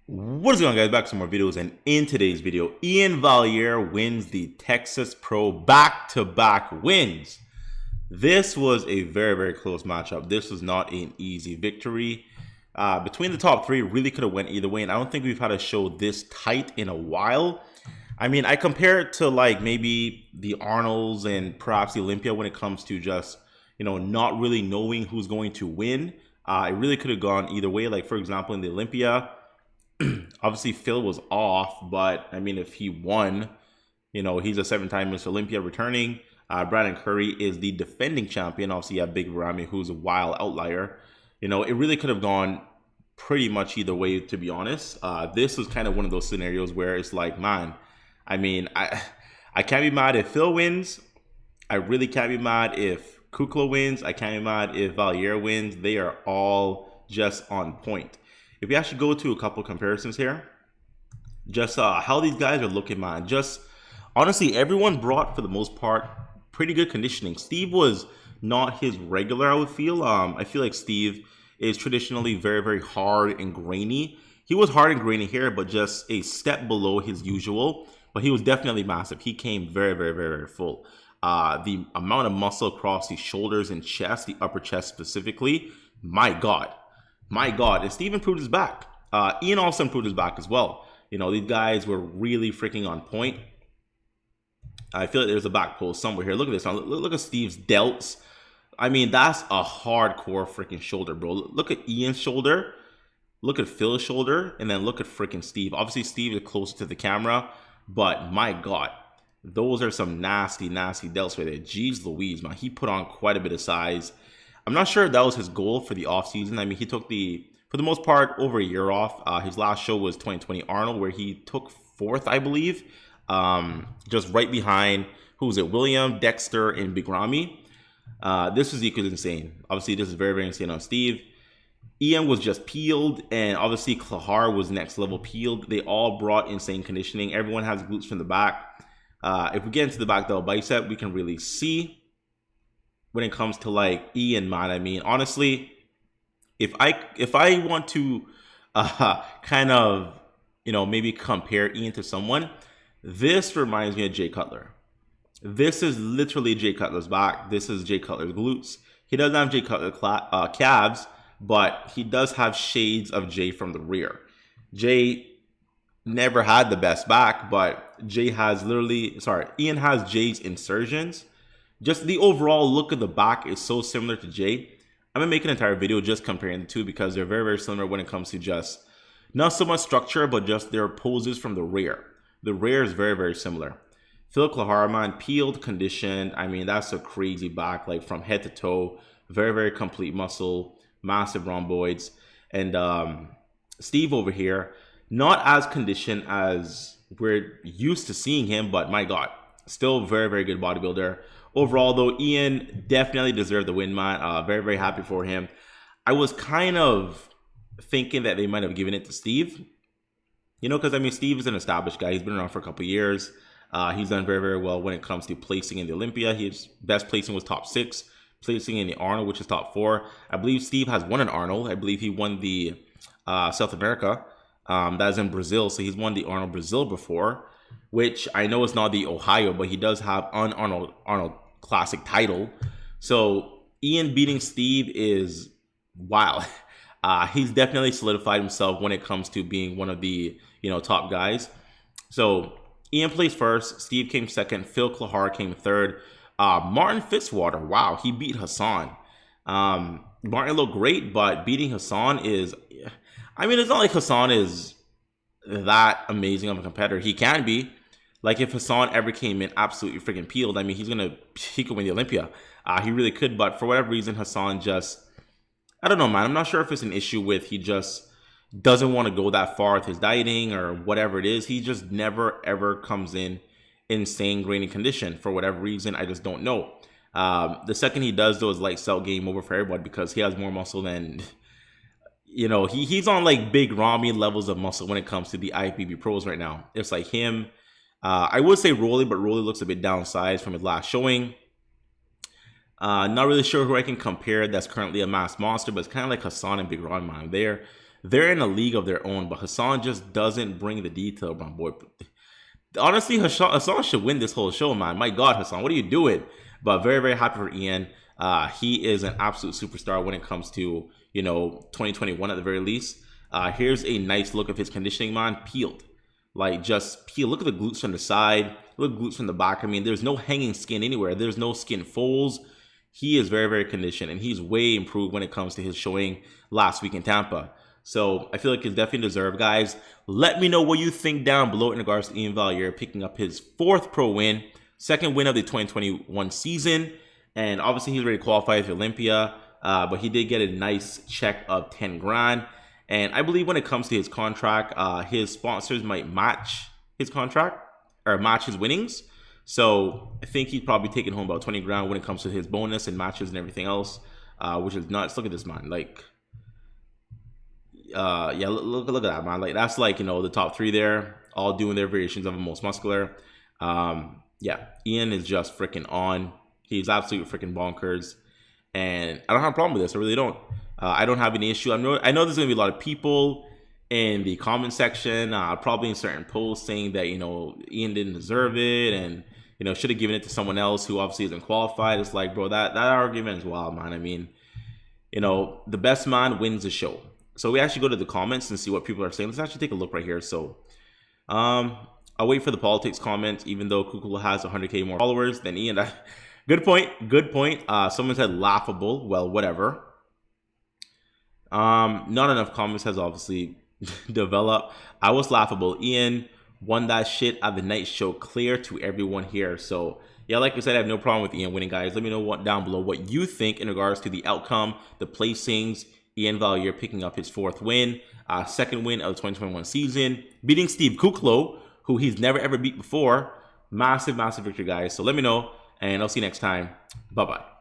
What is going on, guys? Back to some more videos, and in today's video, Iain Valliere wins the Texas Pro back-to-back wins. This was a very close matchup. This was not an easy victory. Between the top three, really could have went either way, and I don't think we've had a show this tight in a while. I mean, I compare it to like maybe the Arnolds and perhaps the Olympia when it comes to just, not really knowing who's going to win. It really could have gone either way. Like, for example, in the Olympia, obviously Phil was off, but I mean, if he won, he's a seven-time Mr. Olympia returning. Brandon Curry is the defending champion. Obviously, you have Big Ramy, who's a wild outlier. It really could have gone pretty much either way, to be honest. This was kind of one of those scenarios where it's like, man, I mean, I can't be mad if Phil wins. I really can't be mad if Kukla wins. I can't be mad if Valliere wins. They are all just on point. If we actually go to a couple comparisons here, just how these guys are looking, man. Just honestly, everyone brought, for the most part, pretty good conditioning. Steve was not his regular, I would feel. I feel like Steve is traditionally very hard and grainy. He was hard and grainy here, but just a step below his usual. But he was definitely massive. He came very full. The amount of muscle across the shoulders and chest, the upper chest specifically, my God. And Steve improved his back. Iain also improved his back as well. These guys were really freaking on point. I feel like there's a back pull somewhere here. Look at this. Look at Steve's delts. I mean, that's a hardcore freaking shoulder, bro. Look at Iain's shoulder. Look at Phil's shoulder. And then look at freaking Steve. Obviously, Steve is closer to the camera. But my God, those are some nasty delts right there. Jeez Louise, man. He put on quite a bit of size. I'm not sure if that was his goal for the offseason. I mean, he took for the most part, over a year off. His last show was 2020 Arnold, where he took fourth, I believe. Just right behind, who was it? William, Dexter, and Big Ramy. This was equally insane. Obviously, this is very insane on Steve. Iain was just peeled, and obviously Klahar was next level peeled. They all brought insane conditioning. Everyone has glutes from the back. If we get into the back double bicep, we can really see when it comes to like Iain, man. I mean, honestly, if I want to kind of maybe compare Iain to someone, this reminds me of Jay Cutler. This is literally Jay Cutler's back. This is Jay Cutler's glutes. He doesn't have Jay Cutler calves, but he does have shades of Jay from the rear. Jay never had the best back, but Iain has Jay's insertions. Just the overall look of the back is so similar to Jay. I'm going to make an entire video just comparing the two because they're very similar when it comes to just not so much structure, but just their poses from the rear. The rear is very similar. Phil Klahar, man, peeled, conditioned. I mean, that's a crazy back, like from head to toe. Very complete muscle, massive rhomboids. And Steve over here, not as conditioned as we're used to seeing him, but my God, still very good bodybuilder. Overall, though, Iain definitely deserved the win, man. Very happy for him. I was kind of thinking that they might have given it to Steve. Because I mean, Steve is an established guy. He's been around for a couple of years. He's done very well when it comes to placing in the Olympia. His best placing was top 6. Placing in the Arnold, which is top 4. I believe Steve has won an Arnold. I believe he won the South America. That's in Brazil. So he's won the Arnold Brazil before, which I know is not the Ohio, but he does have an Arnold Classic title. So Iain beating Steve is wild. He's definitely solidified himself when it comes to being one of the top guys. So Iain placed first, Steve came second, Phil Klahar came third. Martin Fitzwater, wow, he beat Hassan. Martin looked great, but beating Hassan is, I mean, it's not like Hassan is that amazing of a competitor. He can be. Like, if Hassan ever came in absolutely freaking peeled, I mean, he could win the Olympia. He really could, but for whatever reason, Hassan just, I don't know, man. I'm not sure if it's an issue with he just doesn't want to go that far with his dieting or whatever it is. He just never, ever comes in insane grainy condition for whatever reason. I just don't know. The second he does, though, is lights out, game over for everybody because he has more muscle than, he's on like Big Ramy levels of muscle when it comes to the IFBB pros right now. It's like him. I would say Rolly, but Rolly looks a bit downsized from his last showing. Not really sure who I can compare that's currently a mass monster, but it's kind of like Hassan and Big Ron, man. They're they're in a league of their own, but Hassan just doesn't bring the detail, my boy. Honestly, Hassan should win this whole show, man. My God, Hassan, what are you doing? But very, very happy for Iain. He is an absolute superstar when it comes to, 2021 at the very least. Here's a nice look of his conditioning, man. Peeled. Like, just peel. Look at the glutes from the side. Look at the glutes from the back. I mean, there's no hanging skin anywhere. There's no skin folds. He is very, very conditioned, and he's way improved when it comes to his showing last week in Tampa. So I feel like it's definitely deserved, guys. Let me know what you think down below in regards to Iain Valliere picking up his 4th pro win, 2nd win of the 2021 season, and obviously he's ready to qualify for Olympia, but he did get a nice check of 10 grand. And I believe when it comes to his contract, his sponsors might match his contract or match his winnings. So I think he's probably taking home about 20 grand when it comes to his bonus and matches and everything else, which is nuts. Look at this, man. Like, yeah, look at that, man. Like, that's like, the top 3 there, all doing their variations of a most muscular. Yeah, Iain is just freaking on. He's absolutely freaking bonkers, and I don't have a problem with this. I really don't. I don't have any issue. I know there's gonna be a lot of people in the comment section, probably in certain posts, saying that Iain didn't deserve it, and should have given it to someone else who obviously isn't qualified. It's like, bro, that argument is wild, man. I mean, the best man wins the show. So we actually go to the comments and see what people are saying. Let's actually take a look right here. So I'll wait for the politics comments, even though Kukula has 100K more followers than Iain. Good point. Good point. Someone said laughable. Well, whatever. Not enough comments has obviously developed. I was laughable. Iain won that shit at the night show, clear to everyone here. So yeah, like I said, I have no problem with Iain winning, guys. Let me know down below what you think in regards to the outcome, the placings. Iain Valliere picking up his 4th win, 2nd win of the 2021 season, beating Steve Kuklo, who he's never ever beat before. Massive, massive victory, guys. So let me know, and I'll see you next time. Bye-bye.